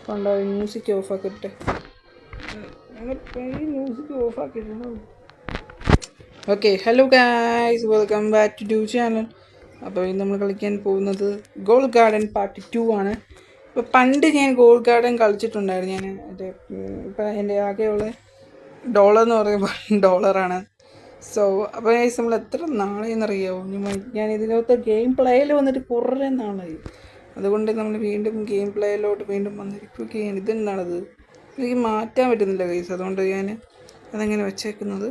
കണ്ടോ മ്യൂസിക് ഓഫാക്കിട്ടെ, മ്യൂസിക് ഓഫാക്കിയിട്ടുണ്ടോ? Okay, hello guys, welcome back to ഡ്യൂ ചാനൽ. അപ്പോൾ ഇന്ന് നമ്മൾ കളിക്കാൻ പോകുന്നത് ഗോൾ ഗാർഡൻ പാർട്ട് 2 ആണ്. ഇപ്പോൾ പണ്ട് ഞാൻ ഗോൾ ഗാർഡൻ കളിച്ചിട്ടുണ്ടായിരുന്നു. ഞാൻ ഇപ്പോൾ എൻ്റെ ആകെയുള്ള ഡോളർ എന്ന് പറയുമ്പോൾ $1 സോ അപ്പോൾ ഗൈസ് നമ്മൾ എത്ര നാളെയെന്നറിയാമോ ഞാൻ ഇതിനകത്ത് ഗെയിം പ്ലേയിൽ വന്നിട്ട് കുറേ നാളായി. അതുകൊണ്ട് നമ്മൾ വീണ്ടും ഗെയിം പ്ലേയിലോട്ട് വീണ്ടും വന്നിരിക്കുകയാണ്. ഇതെന്താണത്? എനിക്ക് മാറ്റാൻ പറ്റുന്നില്ല ഗൈസ്, അതുകൊണ്ട് ഞാൻ അതങ്ങനെ വെച്ചേക്കുന്നത്.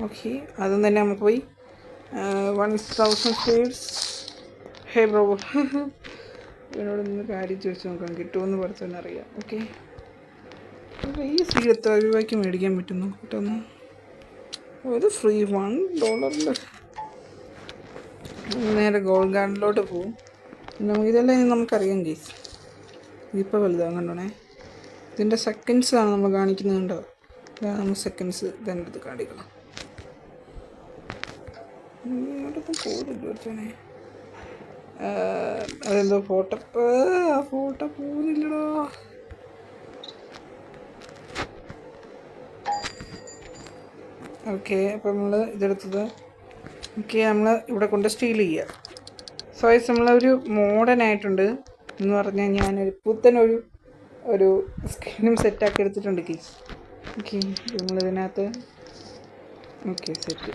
ഓക്കെ, അതും തന്നെ നമ്മൾ പോയി 1000 സ്പീഡ്സ്. ഹേ ബ്രോ, എന്നോട് നിന്ന് കാര്യം ചോദിച്ചു നോക്കാം, കിട്ടുമെന്ന് പഠിച്ചെന്നെ അറിയാം. ഓക്കെ, ഈ സ്പീഡ് എത്ര രൂപയ്ക്ക് മേടിക്കാൻ പറ്റുന്നു? കിട്ടുന്നു ഒരു ഫ്രീ $1. നേരെ ഗോൾ ഗാർഡനിലോട്ട് പോകും. ഇതെല്ലാം നമുക്കറിയാം ഗൈസ്. ഇതിപ്പോൾ വലുതാകും കണ്ടോണേ. ഇതിൻ്റെ സെക്കൻഡ്സാണ് നമ്മൾ കാണിക്കുന്നത്. കണ്ടോ, ഇതാണ് നമ്മൾ സെക്കൻഡ്സ് ഇതിൻ്റെ അടുത്ത് കാണിക്കണം. ഇങ്ങോട്ടൊന്നും പോകുന്നില്ല അച്ഛനെ. അതെന്തോ ഫോട്ടോ പോകുന്നില്ലടോ. ഓക്കെ, അപ്പോൾ നമ്മൾ ഇതെടുത്തത്. ഓക്കെ, നമ്മൾ ഇവിടെ കൊണ്ട് സ്റ്റീൽ ചെയ്യുക. സോ നമ്മളൊരു മോഡേൺ ആയിട്ടുണ്ട് എന്ന് പറഞ്ഞാൽ ഞാനൊരു പുത്തനൊരു സ്ക്രീനും സെറ്റാക്കി എടുത്തിട്ടുണ്ട് കേസ്. ഓക്കെ, നമ്മളിതിനകത്ത് ഓക്കെ സെറ്റ്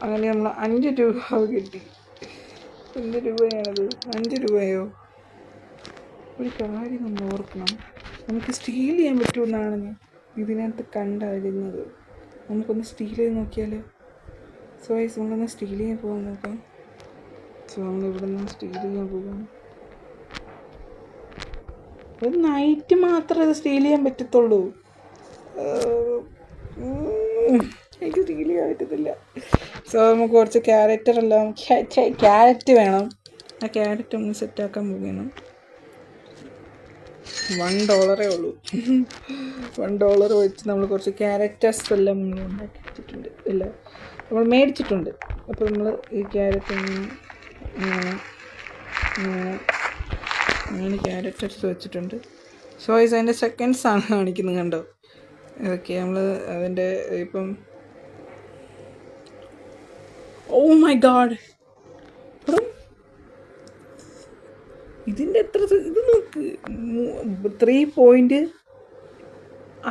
അങ്ങനെ നമ്മൾ $5 കിട്ടി. എന്ത് രൂപയാണത്? $5. ഒരു കാര്യം നമ്മൾ ഓർക്കണം, നമുക്ക് സ്റ്റീൽ ചെയ്യാൻ പറ്റുമെന്നാണ് ഇതിനകത്ത് കണ്ടറിയുന്നത്. നമുക്കൊന്ന് സ്റ്റീൽ ചെയ്ത് നോക്കിയാലോ? സോ ഗൈസ്, നമ്മളൊന്ന് സ്റ്റീൽ ചെയ്യാൻ പോകാൻ നോക്കാം. സോ നമ്മളിവിടെ നിന്ന് സ്റ്റീൽ ചെയ്യാൻ പോകാം. ഒരു നൈറ്റ് മാത്രമേ അത് സ്റ്റീൽ ചെയ്യാൻ പറ്റത്തുള്ളൂ. എനിക്ക് സ്റ്റീൽ ചെയ്യാൻ പറ്റത്തില്ല. സോ നമുക്ക് കുറച്ച് ക്യാരറ്റ് വേണം. ആ ക്യാരറ്റ് ഒന്ന് സെറ്റാക്കാൻ പോകണം. $1 ഉള്ളൂ. $1 വെച്ച് നമ്മൾ കുറച്ച് ക്യാരറ്റസ് എല്ലാം നമ്മൾ ഉണ്ടാക്കി വെച്ചിട്ടുണ്ട്, ഇല്ല നമ്മൾ മേടിച്ചിട്ടുണ്ട്. അപ്പോൾ നമ്മൾ ഈ ക്യാരറ്റ് അങ്ങനെ ക്യാരറ്റസ് വെച്ചിട്ടുണ്ട്. സോ ഗൈസ്, അതിൻ്റെ സെക്കൻഡ്സാണ് കാണിക്കുന്നത് കണ്ടോ. ഓക്കെ, നമ്മൾ അതിൻ്റെ ഇപ്പം ഓ മൈ ഗാഡ്, ഇതിൻ്റെ എത്ര ഇത് നോക്ക്, 3 പോയിൻ്റ്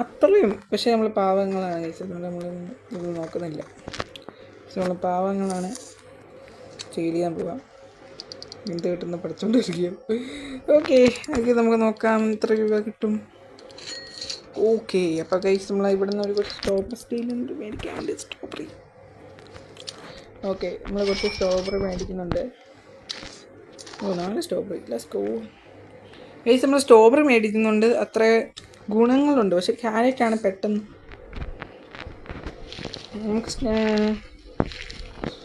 അത്രയും. പക്ഷേ നമ്മൾ പാവങ്ങളാണ് കഴിച്ചത്, നമ്മൾ ഇത് നോക്കുന്നില്ല. പക്ഷെ നമ്മൾ പാവങ്ങളാണ്. ചെയ്യാൻ പോകാം, എന്ത് കിട്ടുന്ന പഠിച്ചുകൊണ്ടിരിക്കും. ഓക്കെ, അത് നമുക്ക് നോക്കാം എത്ര രൂപ കിട്ടും. ഓക്കെ, അപ്പോൾ ഗൈസ് നമ്മൾ ഇവിടെ നിന്ന് കുറച്ച് സ്ട്രോബെറി സ്റ്റീലുണ്ട് മേടിക്കാൻ വേണ്ടി. സ്ട്രോബെറി ഓക്കെ, നമ്മൾ കുറച്ച് സ്ട്രോബെറി മേടിക്കുന്നുണ്ട്. 4 സ്ട്രോബെറി. ലെറ്റ്സ് ഗോ ഗൈസ്, നമ്മൾ സ്ട്രോബെറി മേടിക്കുന്നുണ്ട്. അത്ര ഗുണങ്ങളുണ്ട്, പക്ഷെ ക്യാരറ്റാണ് പെട്ടെന്ന്. നമുക്ക്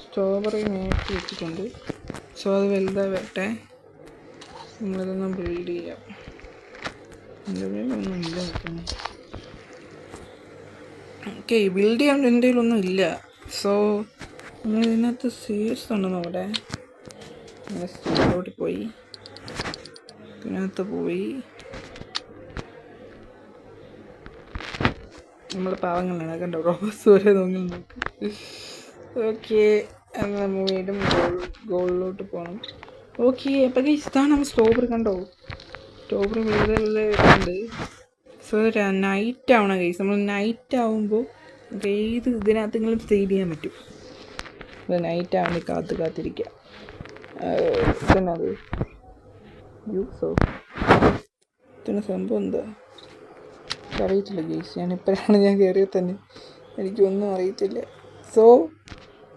സ്ട്രോബെറി മേടിച്ച് വെച്ചിട്ടുണ്ട്. സോ അത് വലുതായി വരട്ടെ, നമ്മളിതൊന്നും ബിൽഡ് ചെയ്യാം. എൻ്റെ കയ്യിലൊന്നും ഇല്ല. ഓക്കെ, ബിൽഡ് ചെയ്യാൻ എൻ്റെ കയ്യിലൊന്നും ഇല്ല. സോ നമ്മൾ ഇതിനകത്ത് സീഡ്സ് ഉണ്ടെന്ന് അവിടെ സീഡിലോട്ട് പോയി, ഇതിനകത്ത് പോയി. നമ്മൾ പാവങ്ങളാണ് കണ്ടോ, റോബസ് വരെ നോക്കി. ഓക്കെ, നമ്മൾ വീണ്ടും ഗോളിലോട്ട് പോകണം. ഓക്കെ, അപ്പോൾ ഇതാണ് നമ്മൾ സ്ട്രോബെറി കണ്ടോ. സ്ട്രോബെറി വെറുതെ വരുന്നുണ്ട്. സോ നൈറ്റ് ആവണം ഗൈസ്. നമ്മൾ നൈറ്റ് ആവുമ്പോൾ ഏത് ഇതിനകത്തെങ്കിലും സ്റ്റീൽ ചെയ്യാൻ പറ്റും. അത് നൈറ്റ് ആവണി കാത്തിരിക്കുക. പിന്നെ അത് സോ പിന്നെ സംഭവം എന്താ അറിയത്തില്ല ഗൈസ്. ഞാനിപ്പോഴാണ് കയറിയത് തന്നെ, എനിക്കൊന്നും അറിയത്തില്ല. സോ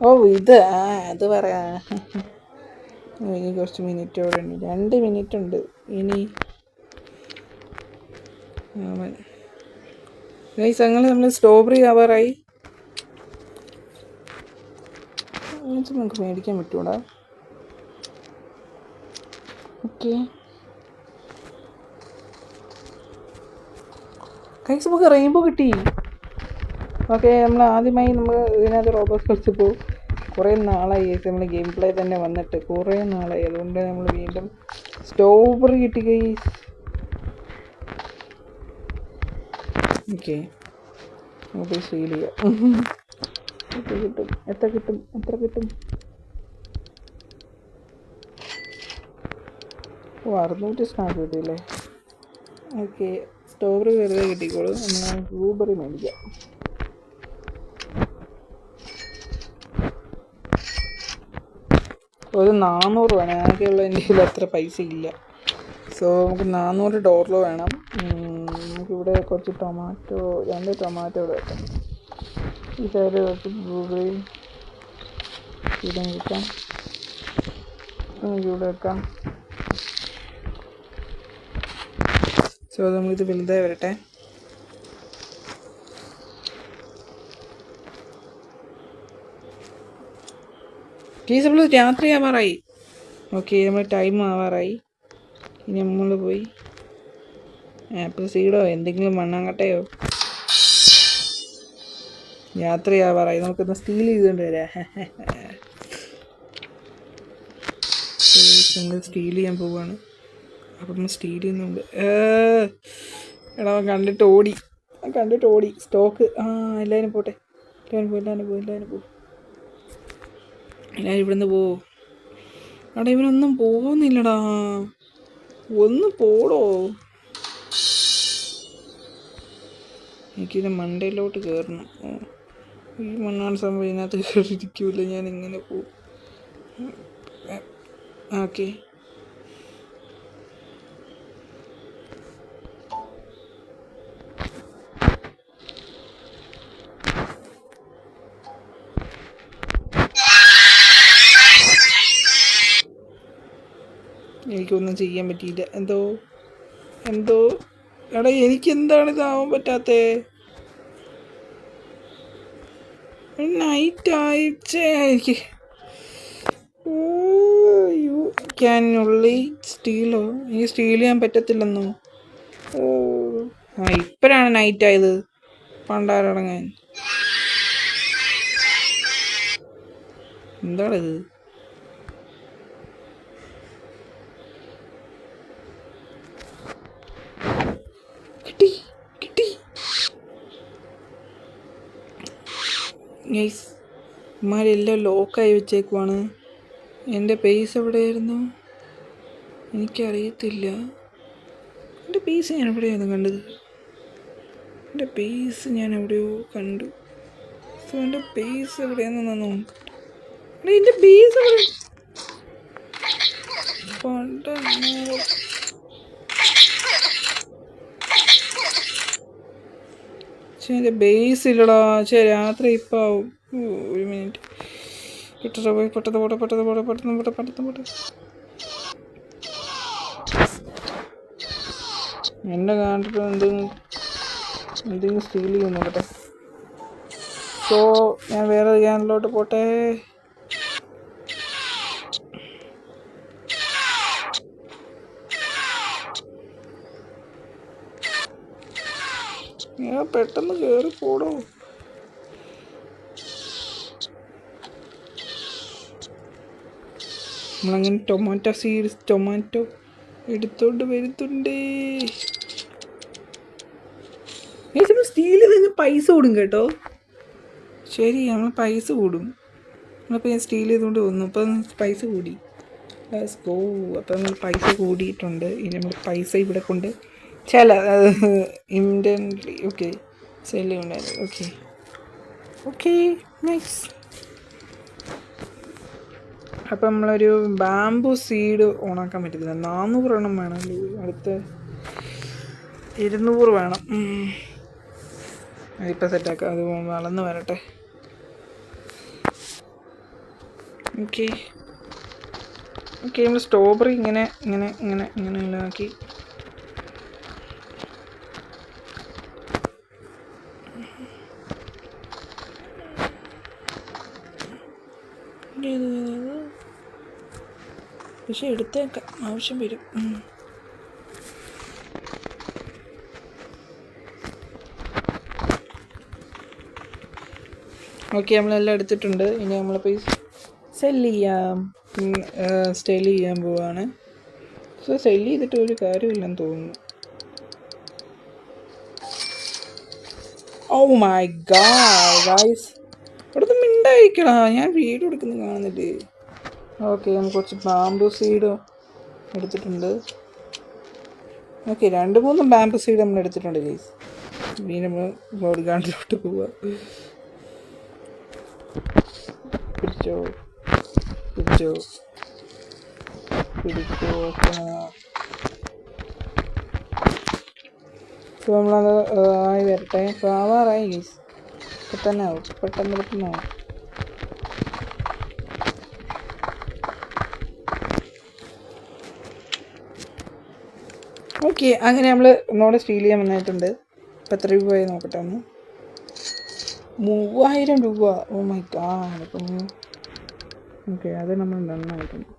അത് പറയാ. ഇനി കുറച്ച് മിനിറ്റോടെ ഉണ്ട്, 2 മിനിറ്റ് ഉണ്ട് ഇനി. ഗൈസ്, അങ്ങനെ നമ്മൾ സ്ട്രോബെറി ആവാറായി. നമുക്ക് മേടിക്കാൻ പറ്റൂടാ. ഓക്കെ ഗൈസ്, നമുക്ക് റെയിൻബോ കിട്ടി. ഓക്കെ, നമ്മൾ ആദ്യമായി നമ്മൾ ഇതിനകത്ത് റോബോട്ട് കളിച്ചപ്പോൾ കുറേ നാളായി നമ്മൾ ഗെയിം പ്ലേ തന്നെ വന്നിട്ട് കുറേ നാളായി. അതുകൊണ്ട് നമ്മൾ വീണ്ടും സ്ട്രോബെറി കിട്ടി ഗൈസ്. ഓക്കെ നമുക്ക് സീൽ ചെയ്യാം. കിട്ടും എത്ര കിട്ടും? ഓ 600 സ്റ്റാമ്പ് കിട്ടിയില്ലേ. ഓക്കെ സ്ട്രോബെറി വെറുതെ കിട്ടിക്കോളൂ. നമ്മൾ ബ്ലൂബെറി മേടിക്കാം. ഒരു 400 വേണം. ആകെയുള്ള എൻ്റെ കയ്യിൽ അത്ര പൈസ ഇല്ല. സോ നമുക്ക് $400 വേണം. നമുക്കിവിടെ കുറച്ച് ടൊമാറ്റോ, 2 ടൊമാറ്റോ ഇവിടെ വെക്കാം. ഈ സൈഡിൽ കുറച്ച് ബ്ലൂബെറി ഇവിടെ വെക്കാം. നമുക്കിവിടെ വെക്കാം. സോ നമുക്കിത് വലുതായി വരട്ടെ. കേസ് നമ്മൾ രാത്രി ആവാറായി. ഓക്കെ നമ്മൾ ടൈം ആവാറായി. ഇനി നമ്മൾ പോയി ആപ്പിൾ സീഡോ എന്തെങ്കിലും മണ്ണാങ്കട്ടയോ. രാത്രി ആവാറായി. നമുക്കൊന്ന് സ്റ്റീൽ ചെയ്തുകൊണ്ട് വരാം. നമ്മൾ സ്റ്റീൽ ചെയ്യാൻ പോവുകയാണ്. അപ്പം നമ്മൾ സ്റ്റീൽ ചെയ്യുന്നുണ്ട്. എടാ കണ്ടിട്ട് ഓടി. സ്റ്റോക്ക് എല്ലാവരും പോട്ടെ. എല്ലാവരും പോ. എല്ലാവരും ഇവിടുന്ന് പോവോ? എടാ ഇവനൊന്നും പോകുന്നില്ലടാ. ഒന്ന് പോടോ. എനിക്കിത് മണ്ടയിലോട്ട് കയറണം. ഈ മണ്ണാണ് സംഭവം. ഇതിനകത്ത് കയറിയിരിക്കൂല. ഞാൻ ഇങ്ങനെ പോവും. ഓക്കെ എനിക്കൊന്നും ചെയ്യാൻ പറ്റിയില്ല. എന്തോ എടാ എനിക്കെന്താണ് ഇതാവാൻ പറ്റാത്തേ? നൈറ്റ് ആയിട്ടേ എനിക്ക് യു ക്യാൻ ഉള്ളി സ്റ്റീലോ? എനിക്ക് സ്റ്റീൽ ചെയ്യാൻ പറ്റത്തില്ലെന്നോ? ഇപ്പോഴാണ് നൈറ്റ് ആയത്. പണ്ടാരടങ്ങാൻ എന്താണിത്? കിട്ടി. ഗൈസ് ഇമാരെല്ലാം ലോക്കായി വെച്ചേക്കുവാണ്. എൻ്റെ പൈസ എവിടെയായിരുന്നു? എനിക്കറിയത്തില്ല. എൻ്റെ പൈസ ഞാൻ എവിടെയായിരുന്നു കണ്ടത്? എൻ്റെ പൈസ ഞാൻ എവിടെയോ കണ്ടു. സോ എൻ്റെ പൈസ എവിടെയാണെന്ന് നോക്കട്ടെ. എൻ്റെ പൈസ എൻ്റെ ബേസ് ഇല്ലടാ. രാത്രി ഇപ്പം ആവും. ഒരു മിനിറ്റ്. പെട്ടെന്ന് പോട്ടെ. എന്നെ കണ്ടിട്ട് എന്തെങ്കിലും സ്റ്റീൽ ചെയ്യാൻ നോക്കട്ടെ. സോ ഞാൻ വേറെ ക്യാനിലോട്ട് പോട്ടെ. ഞാൻ പെട്ടെന്ന് കയറി പോടോ. നമ്മളങ്ങനെ ടൊമാറ്റോ എടുത്തോണ്ട് വരുത്തുണ്ടേ. സ്റ്റീൽ തന്നെ പൈസ കൂടും കേട്ടോ. ശരി നമ്മൾ പൈസ കൂടും. നമ്മളിപ്പോൾ ഞാൻ സ്റ്റീൽ ചെയ്തുകൊണ്ട് വന്നു. അപ്പം പൈസ കൂടി. അപ്പം നമ്മൾ പൈസ കൂടിയിട്ടുണ്ട്. ഇനി നമ്മൾ പൈസ ഇവിടെ കൊണ്ട് ഇൻവെന്ററി. ഓക്കെ സെല്ല് ഉണ്ടായിരുന്നു. Okay nice. അപ്പം നമ്മളൊരു ബാംബു സീഡ് ഓണാക്കാൻ പറ്റത്തില്ല. 400 എണ്ണം വേണം. അടുത്ത 200 വേണം. അതിപ്പോൾ സെറ്റാക്കാം. അത് വളർന്ന് വരട്ടെ. ഓക്കെ നമ്മൾ സ്ട്രോബെറി ഇങ്ങനെ ആക്കി. പക്ഷെ എടുത്തേക്കാം, ആവശ്യം വരും. ഓക്കെ നമ്മളെല്ലാം എടുത്തിട്ടുണ്ട്. ഇനി നമ്മളിപ്പോൾ സെല്ല് ചെയ്യാം. സ്റ്റൈൽ ചെയ്യാൻ പോവാണ്. സോ സെല്ല് ചെയ്തിട്ട് ഒരു കാര്യമില്ലെന്ന് തോന്നുന്നു. ഓ മൈ ഗാഡ് ഗൈസ്, ഇവിടുത്തെ മിണ്ടായിരിക്കണ, ഞാൻ വീഡിയോ എടുക്കുന്നത് കാണുന്നില്ലേ? ഓക്കെ, നമുക്ക് കുറച്ച് ബാംബു സീഡ് എടുത്തിട്ടുണ്ട്. ഓക്കെ, 2-3 ബാംബു സീഡ് നമ്മൾ എടുത്തിട്ടുണ്ട് ഗൈസ്. ഇനി നമ്മൾ ഗോൾഡ് ഗാർഡിലോട്ട് പോവുക. പിടിച്ചോ പിടിച്ചോ പിടിച്ചോ. ഇപ്പോൾ നമ്മളത് ആയി വരട്ടെ. ഇപ്പോൾ ആവാറായി ഗൈസ്. ഇപ്പം തന്നെ ആവും, പെട്ടെന്ന് ആവും. ഓക്കെ, അങ്ങനെ നമ്മൾ ഒന്നുകൂടെ സ്റ്റീൽ ചെയ്യാൻ വന്നിട്ടുണ്ട്. ഇപ്പം എത്ര രൂപയായി നോക്കട്ടെ ഒന്ന്. 3000 രൂപ. Oh my god. അപ്പം ഓക്കെ, അത് നമ്മൾ നന്നായിട്ടുണ്ട്.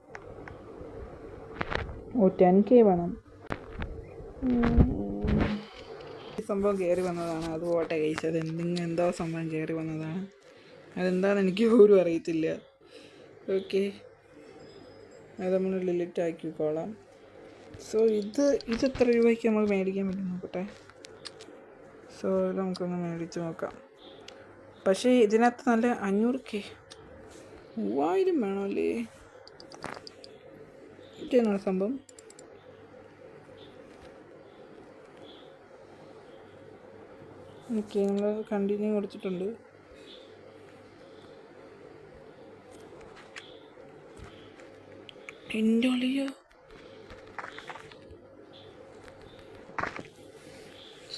ഓ 10K വേണം. സംഭവം കയറി വന്നതാണ്. അത് പോട്ടെ കഴിച്ച്, അത് എന്തോ സംഭവം കയറി വന്നതാണ്. അതെന്താണെന്ന് എനിക്ക് പോലും അറിയത്തില്ല. ഓക്കെ, അത് നമ്മൾ ഡിലീറ്റ് ആക്കിക്കോളാം. സോ ഇത് എത്ര രൂപയ്ക്ക് നമുക്ക് മേടിക്കാൻ പറ്റും നോക്കട്ടെ. സോ ഇത് നമുക്കൊന്ന് മേടിച്ച് നോക്കാം. പക്ഷേ ഇതിനകത്ത് നല്ല 500K 3000 വേണമല്ലേ? ഇതാണ് സംഭവം. ഓക്കെ, നമ്മൾ കണ്ടിന്യൂ കൊടുത്തിട്ടുണ്ട്. എൻ്റെ ഒളിയോ.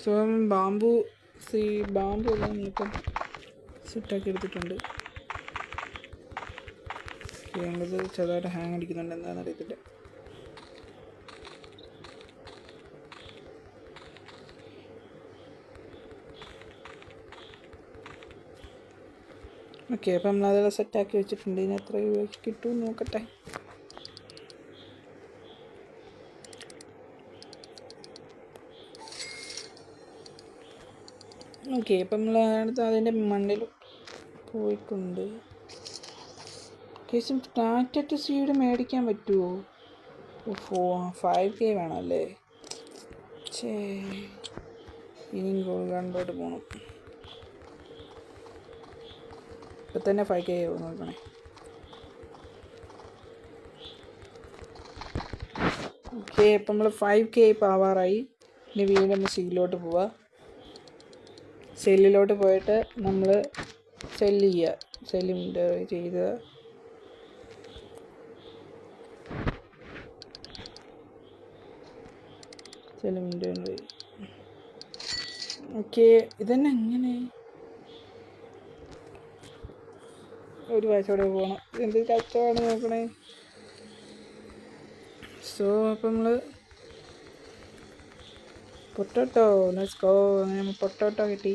സോ ബാമ്പു എല്ലാം നമ്മളിപ്പം സെറ്റാക്കി എടുത്തിട്ടുണ്ട്. നമ്മളിത് ചെറുതായിട്ട് ഹാങ് അടിക്കുന്നുണ്ട്, എന്താണെന്ന് അറിയത്തില്ല. ഓക്കെ, അപ്പം നമ്മളതെല്ലാം സെറ്റാക്കി വെച്ചിട്ടുണ്ട്. ഇനി എത്ര രൂപയ്ക്ക് കിട്ടുമെന്ന് നോക്കട്ടെ. ഓക്കെ, ഇപ്പം നമ്മൾ അടുത്ത് അതിൻ്റെ മണ്ണിൽ പോയിട്ടുണ്ട്. കേസും ടാറ്റ സീഡ് മേടിക്കാൻ പറ്റുമോ? 5K വേണമല്ലേ? ഇനിയും ഗോൾഡ് ഗാർഡിലോട്ട് പോകണം. ഇപ്പം തന്നെ 5K ആവും, നോക്കണേ. ഓക്കെ, ഇപ്പം നമ്മൾ 5K ഇപ്പോൾ ആവാറായി. ഇനി വീണ്ടും നമ്മൾ സീലിലോട്ട് പോവുക. സെല്ലിലോട്ട് പോയിട്ട് നമ്മൾ സെല്ല് ചെയ്യുക. സെല്ലിൻ്റെ ചെയ്ത് സെല്ലിൻ്റെ. ഓക്കെ, ഇതന്നെ എങ്ങനെ ഒരു വയസ്സോടെ പോകണം. എന്ത് കച്ചവടമാണ് നോക്കണേ. സോ അപ്പം നമ്മൾ പൊട്ടോട്ടോ ലെറ്റ്സ് ഗോ. അങ്ങനെ നമ്മൾ പൊട്ടോട്ടോ കിട്ടി.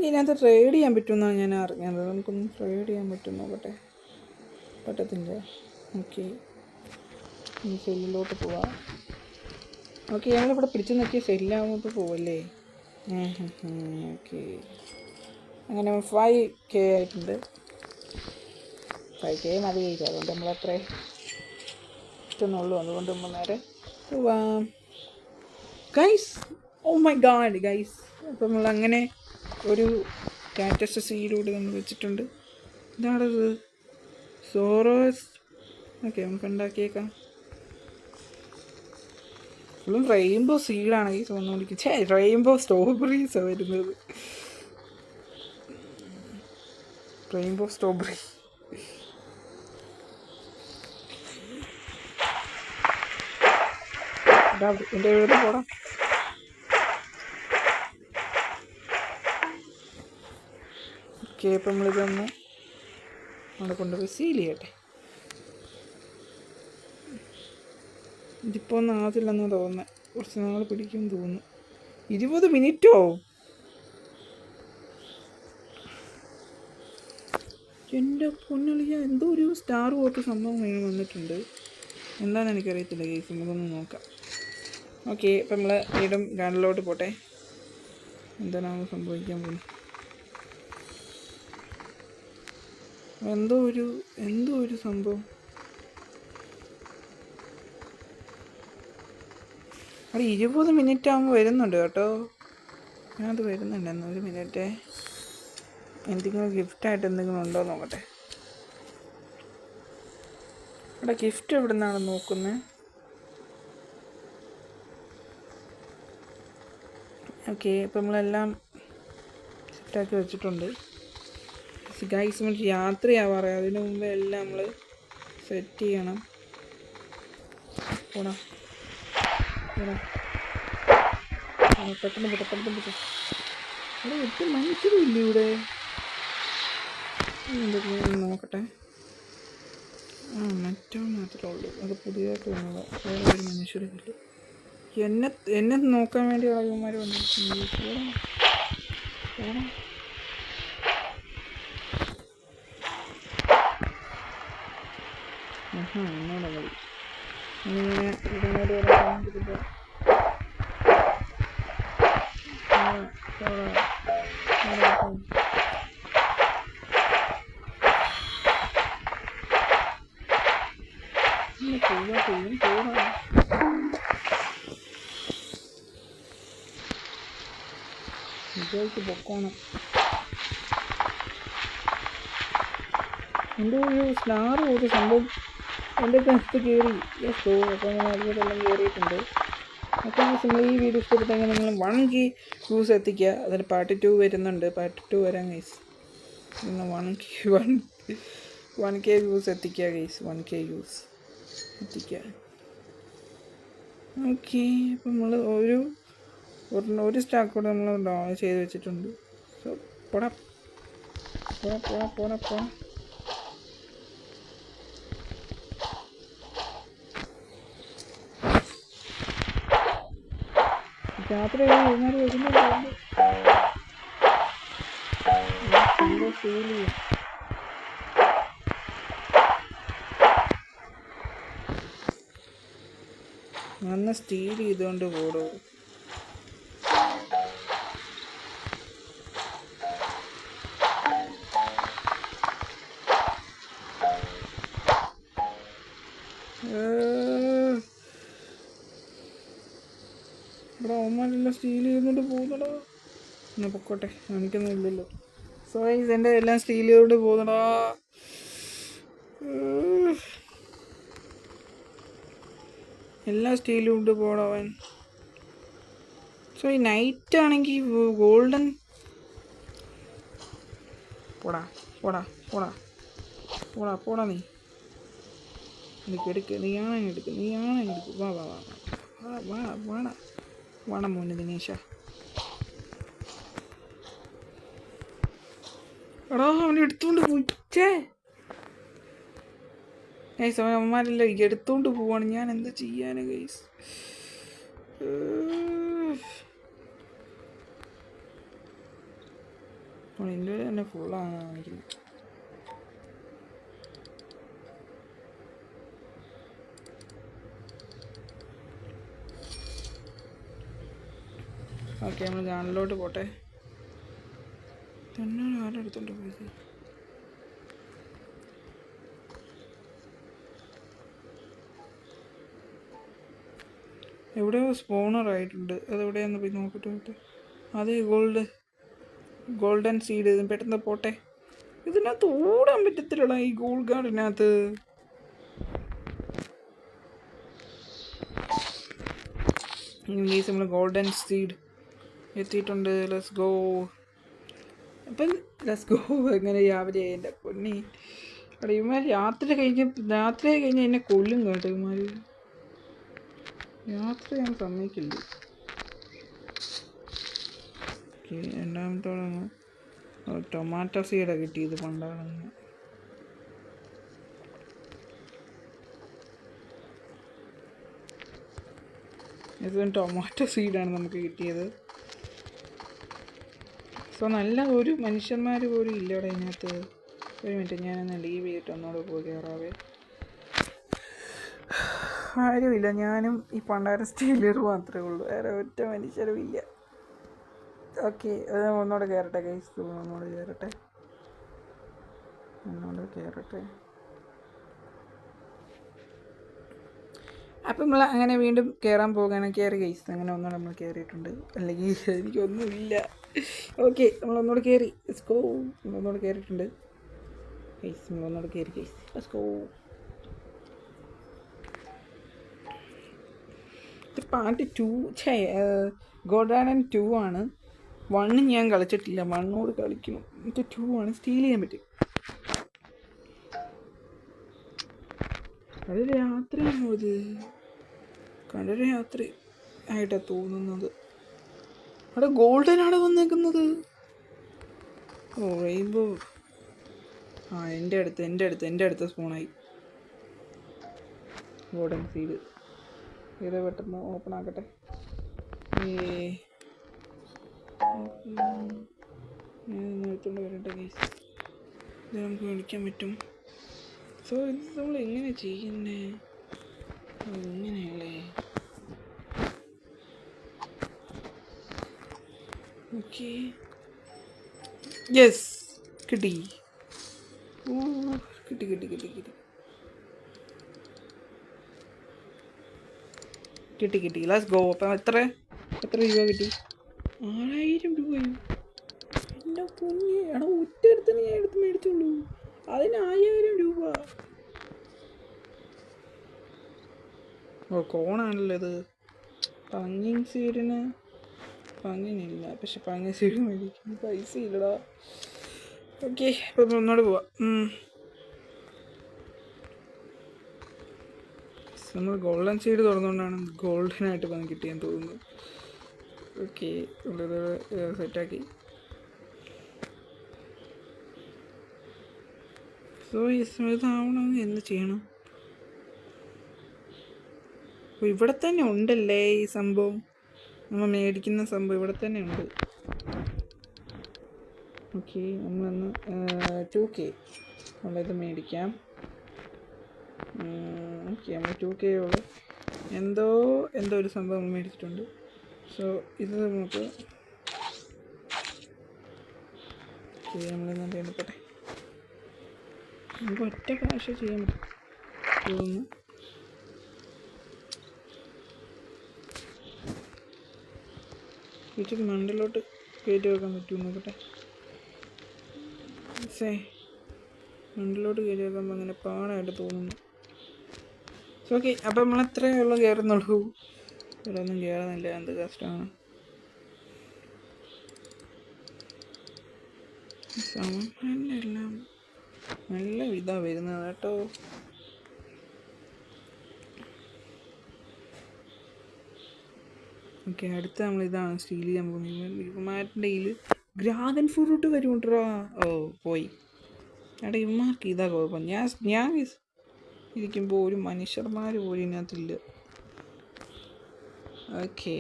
ഇതിനകത്ത് ട്രേഡ് ചെയ്യാൻ പറ്റുമെന്നാണ് ഞാൻ അറിഞ്ഞത്. നമുക്കൊന്ന് ട്രേഡ് ചെയ്യാൻ പറ്റും നോക്കട്ടെ. പറ്റത്തില്ല. ഓക്കെ, ഇനി സെല്ലിലോട്ട് പോവാം. ഓക്കെ, ഞങ്ങളിവിടെ പിടിച്ചു നോക്കിയ സെല്ലാകുമ്പോൾ പോവല്ലേ. ഓക്കെ, അങ്ങനെ 5K ആയിട്ടുണ്ട്. 5K മതി കഴിച്ചു. അതുകൊണ്ട് നമ്മളത്ര ഇഷ്ടമൊന്നുള്ളൂ. അതുകൊണ്ട് നമ്മൾ നേരെ പോവാം guys. Oh my god guys. അപ്പം നമ്മളങ്ങനെ ഒരു കാറ്റസ് സീലൂടെ നമ്മൾ വെച്ചിട്ടുണ്ട്. ഇതാണത് സോറോസ്. ഓക്കെ, നമുക്ക് ഉണ്ടാക്കിയേക്കാം. ഫുള്ളും റെയിൻബോ സീഡാണ് ഈ തോന്നുകൊണ്ടിരിക്കുന്നത്. റെയിൻബോ സ്ട്രോബെറീസാണ് വരുന്നത്. Rainbow strawberry. എൻ്റെ വീട് പോടാം. ഓക്കെ, അപ്പം നമ്മളിതൊന്ന് അവിടെ കൊണ്ടുപോയി സീൽ ചെയ്യട്ടെ. ഇതിപ്പോൾ ഒന്നും ആകത്തില്ലെന്ന് തോന്നുന്നത്. കുറച്ച് നാൾ പിടിക്കുമെന്ന് തോന്നുന്നു. 20 മിനിറ്റോ? എൻ്റെ പൊന്നളിയ, എന്തോ ഒരു സ്റ്റാർ പോട്ട് സംഭവം വന്നിട്ടുണ്ട്. എന്താണെന്ന് എനിക്കറിയത്തില്ല കേസ്. നമുക്കൊന്ന് നോക്കാം. ഓക്കെ, ഇപ്പം നമ്മൾ വീണ്ടും ഗാർഡിലോട്ട് പോട്ടെ. എന്താണ് സംഭവിക്കാൻ പോകുന്നത്? എന്തോ ഒരു സംഭവം. അവിടെ 20 മിനിറ്റ് ആകുമ്പോൾ വരുന്നുണ്ട് കേട്ടോ. ഞാനത് വരുന്നുണ്ടെന്ന്. 1 മിനിറ്റ്. എന്തെങ്കിലും ഗിഫ്റ്റായിട്ട് എന്തെങ്കിലും ഉണ്ടോ നോക്കട്ടെ. അവിടെ ഗിഫ്റ്റ് എവിടെ നിന്നാണ് നോക്കുന്നത്? ഓക്കെ, ഇപ്പം നമ്മളെല്ലാം സെറ്റാക്കി വെച്ചിട്ടുണ്ട് ഗൈസ്. നമ്മൾ യാത്രയാവാറ്, അതിന് മുമ്പേ എല്ലാം നമ്മൾ സെറ്റ് ചെയ്യണം. പോടാ പെട്ടെന്ന് ഇവിടെ ഒട്ടും മനുഷ്യരും ഇല്ല ഇവിടെ. എന്തൊക്കെയാണ് നോക്കട്ടെ. മറ്റോ മാത്രമേ ഉള്ളൂ, അത് പുതിയതായിട്ട് വന്നത്. വേറെ ഒരു മനുഷ്യരും ഇല്ല. എന്നെ നോക്കാൻ വേണ്ടി ആളുമാർ വന്നിരിക്കുന്നു. എന്നോട് കളി ഇങ്ങനെ ഇതുകൊണ്ട് വരാൻ വിജയിച്ച് പൊക്കോണം. എൻ്റെ ഒരു സ്റ്റാർ ഒരു സംഭവം എൻ്റെ അടുത്ത് കയറി. യെസ്. അപ്പോൾ ഞാൻ അതുകൊണ്ടെല്ലാം കയറിയിട്ടുണ്ട്. അപ്പോൾ നമ്മൾ ഈ വീഡിയോ ഇഷ്ടപ്പെട്ടെങ്കിൽ നിങ്ങൾ 1K വ്യൂസ് എത്തിക്കുക. അതിന് പാർട്ട് 2 വരുന്നുണ്ട്. പാർട്ട് 2 വരാം ഗൈസ്. നിങ്ങൾ 1K വ്യൂസ് എത്തിക്കുക ഗൈസ്. 1K വ്യൂസ് എത്തിക്കുക. ഓക്കെ, അപ്പം നമ്മൾ ഒരു സ്റ്റാക്ക് കൂടെ നമ്മൾ ഡൗൺലോഡ് ചെയ്ത് വെച്ചിട്ടുണ്ട്. സോ പോടാ. രാത്രി വൈകുന്നേരം വരുന്നുണ്ട്. ഫീൽ ചെയ്യും. നന്ന സ്റ്റീൽ ചെയ്തുകൊണ്ട് പോടോ. ഇവിടെ അവന്മാരെല്ലാം സ്റ്റീൽ ചെയ്തുകൊണ്ട് പോകുന്നടാ. എന്നാൽ പൊക്കോട്ടെ, കാണിക്കൊന്നും ഇല്ലല്ലോ. സോ എൻ്റെ എല്ലാം സ്റ്റീൽ ചെയ്തുകൊണ്ട് പോകുന്നടാ. എല്ലാം സ്റ്റീൽ കൊണ്ട് പോടവൻ. സോ ഈ നൈറ്റ് ആണെങ്കിൽ ഗോൾഡൻ. പോടാ നീ എടുക്ക്. നീയാണെങ്കിൽ എടുക്ക്. വാണ മോനെ ദിനേശ. എടാ അവൻ എടുത്തുകൊണ്ട് പോയിട്ടേ. ഗൈസ് അവന്മാരെല്ലാം എടുത്തുകൊണ്ട് പോവാണ്. ഞാൻ എന്താ ചെയ്യാന് ഗൈസ്? എൻ്റെ തന്നെ ഫുള്ളാണ് കാണിക്കുന്നത്. ഓക്കെ, നമ്മൾ ചാനലിലോട്ട് പോട്ടെ. തന്നെ ആരും എടുത്തോണ്ട് പോയത്? എവിടെയോ സ്പോണർ ആയിട്ടുണ്ട്. അതെവിടെയാന്ന് പോയി നോക്കിട്ട്. അതേ ഗോൾഡൻ സീഡ്. പെട്ടെന്ന് പോട്ടെ. ഇതിനകത്ത് ഓടാൻ പറ്റത്തില്ലടാ ഈ ഗോൾഡ് ഗാർഡിനകത്ത്. നമ്മൾ ഗോൾഡൻ സീഡ് എത്തിയിട്ടുണ്ട്. Let's go. എങ്ങനെ രാവിലെ എൻ്റെ പൊന്നി. അവിടെ ഇവന്മാർ രാത്രി കഴിഞ്ഞ് എന്നെ കൊല്ലും കേട്ടോ. ഇവന്മാർ രാത്രി ഞാൻ സമ്മതിക്കില്ല. ഓക്കെ, രണ്ടാമത്തോളം ടൊമാറ്റോ സീഡാണ് കിട്ടിയത് പണ്ടാണെന്ന്. ഇത് ടൊമാറ്റോ സീഡാണ് നമുക്ക് കിട്ടിയത്. സോ നല്ല ഒരു മനുഷ്യന്മാർ പോലും ഇല്ലവിടെ ഇതിനകത്ത്. ഒരു മിനിറ്റ്, ഞാനൊന്ന് ലീവ് ചെയ്തിട്ട് ഒന്നുകൂടെ പോയി കയറാവേ. ആരുമില്ല, ഞാനും ഈ പണ്ടാര സ്റ്റീലർ മാത്രമേ ഉള്ളൂ. വേറെ ഒറ്റ മനുഷ്യരും ഇല്ല. ഓക്കെ ഒന്നുകൂടെ കയറട്ടെ ഗൈസ്, ഒന്നുകൂടെ കയറട്ടെ. അപ്പം നമ്മൾ അങ്ങനെ വീണ്ടും കയറാൻ പോകുകയാണ്. കയറി ഗൈസ്, അങ്ങനെ ഒന്നുകൂടെ നമ്മൾ കയറിയിട്ടുണ്ട്, അല്ലെങ്കിൽ എനിക്കൊന്നുമില്ല. ഓക്കെ, നമ്മളൊന്നുകൂടെ കയറി, ലെറ്റ്സ് ഗോ. നമ്മളൊന്നുകൂടെ കയറിയിട്ടുണ്ട് ഗൈസ്, നമ്മളൊന്നുകൂടെ കയറി guys, let's go. Part 2 gold garden 2 ആണ്. 1 ഞാൻ കളിച്ചിട്ടില്ല, 1 കളിക്കണം. ഇത് 2 ആണ്, സ്റ്റീൽ ചെയ്യാൻ പറ്റും. അത് രാത്രിയാണോ? ഇത് കണ്ടൊരു രാത്രി ആയിട്ടാണ് തോന്നുന്നത്. അവിടെ ഗോൾഡനാണ് വന്നേക്കുന്നത്. ഓ റെയിൻബോ. ആ എൻ്റെ അടുത്ത് സ്പൂണായി ഗോൾഡൻ സീഡ്. ഇത് പെട്ടെന്ന് ഓപ്പൺ ആക്കട്ടെ. എടുത്തോണ്ട് വരട്ടെ ഗൈസ്, ഇത് നമുക്ക് മേടിക്കാൻ പറ്റും. സോ ഇത് നമ്മൾ എങ്ങനെ ചെയ്യുന്നേ? ഇങ്ങനെയല്ലേ? ഓക്കെ, യെസ്, കിട്ടി. ഓ കിട്ടി. Let's go. അപ്പം എത്ര രൂപ കിട്ടി? 6000 രൂപയോ? എൻ്റെ പൊന്നേ, എടാ ഒറ്റ അടുത്ത് ഞാൻ മേടിച്ചുള്ളൂ, അതിന് 1000 രൂപ. ഓ കോണാണല്ലോ ഇത്. പങ്ങിങ് സീഡിന് പങ്ങിനില്ല, പക്ഷെ പങ്ങിങ് സീഡ് മേടിക്കും, പൈസ ഇല്ലടാ. ഓക്കെ, അപ്പം ഒന്നോട് പോവാം. നമ്മൾ ഗോൾഡൻ സീഡ് തുറന്നുകൊണ്ടാണ് ഗോൾഡനായിട്ട് പണം കിട്ടിയെന്ന് തോന്നുന്നു. ഓക്കെ, ഉള്ളത് സെറ്റാക്കി. സോ ഈ സമയത്താവണമെങ്കിൽ എന്ത് ചെയ്യണം? അപ്പോൾ ഇവിടെ തന്നെ ഉണ്ടല്ലേ ഈ സംഭവം, നമ്മൾ മേടിക്കുന്ന സംഭവം ഇവിടെ തന്നെ ഉണ്ട്. ഓക്കെ, നമ്മളൊന്ന് 2K ഉള്ളത് മേടിക്കാം. ഓക്കെ, നമ്മൾ 2K ഉള്ള എന്തോ ഒരു സംഭവം നമ്മൾ മേടിച്ചിട്ടുണ്ട്. സോ ഇത് നമുക്ക് നമ്മളെന്നാ ചെയ്യട്ടെ. നമുക്ക് ഒറ്റ പ്രാവശ്യം ചെയ്യാൻ പറ്റും. വീട്ടിൽ മണ്ടിലോട്ട് കയറ്റി വെക്കാൻ പറ്റുമോ നോക്കട്ടെ. മണ്ടിലോട്ട് കയറ്റി വെക്കുമ്പോൾ അങ്ങനെ പാടായിട്ട് തോന്നുന്നു. ഓക്കെ, അപ്പം നമ്മൾ അത്രയേ ഉള്ളൂ കയറുന്നുള്ളൂ, ഇവിടെ ഒന്നും കയറുന്നില്ല, എന്ത് കഷ്ടമാണ്. എല്ലാം നല്ല ഇതാണ് വരുന്നത് കേട്ടോ. ഓക്കെ, അടുത്ത നമ്മളിതാണ് സ്റ്റീൽ ചെയ്യാൻ പോകുന്നത്. ഇവന്മാരുടെ കയ്യിൽ ഡ്രാഗൺ ഫ്രൂട്ട് വരുമുണ്ടോ? ഓ പോയി. എടാ ഇവന്മാർക്ക് ഇതാ കുഴപ്പം. ഞാൻ ഇരിക്കുമ്പോൾ ഒരു മനുഷ്യന്മാർ പോലും ഇതിനകത്തില്ല. ഓക്കെ,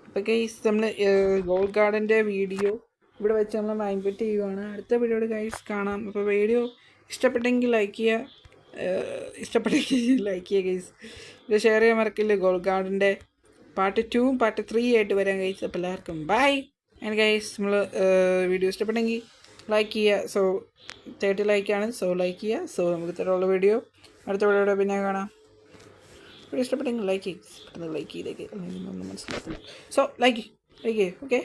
അപ്പോൾ ഗൈസ് നമ്മൾ ഗോൾഡ് ഗാർഡൻ്റെ വീഡിയോ ഇവിടെ വെച്ച് നമ്മൾ വൈൻഡ് ചെയ്യുവാണ്. അടുത്ത വീഡിയോയുടെ ഗൈസ് കാണാം. അപ്പോൾ വീഡിയോ ഇഷ്ടപ്പെട്ടെങ്കിൽ ലൈക്ക് ചെയ്യുക ഗൈസ്. ഇത് ഷെയർ ചെയ്യാൻ മറക്കില്ല. ഗോൾഡ് ഗാർഡൻ്റെ പാർട്ട് 2 പാർട്ട് 3 ആയിട്ട് വരാം ഗൈസ്. അപ്പോൾ എല്ലാവർക്കും ബൈ. ആൻഡ് ഗൈസ് നമ്മൾ വീഡിയോ ഇഷ്ടപ്പെട്ടെങ്കിൽ ലൈക്ക് ചെയ്യുക. സോ 30 ലൈക്കാണ്, സോ ലൈക്ക് ചെയ്യുക. സോ നമുക്ക് ഇത്തരമുള്ള വീഡിയോ അടുത്ത വീഡിയോയുടെ പിന്നെ കാണാം. വീഡിയോ ഇഷ്ടപ്പെട്ടെങ്കിൽ ലൈക്ക് ചെയ്തേക്ക്, അല്ലെങ്കിൽ ഒന്നും മനസ്സിലാക്കില്ല. സോ ലൈക്ക് ചെയ്യ്. ഓക്കെ.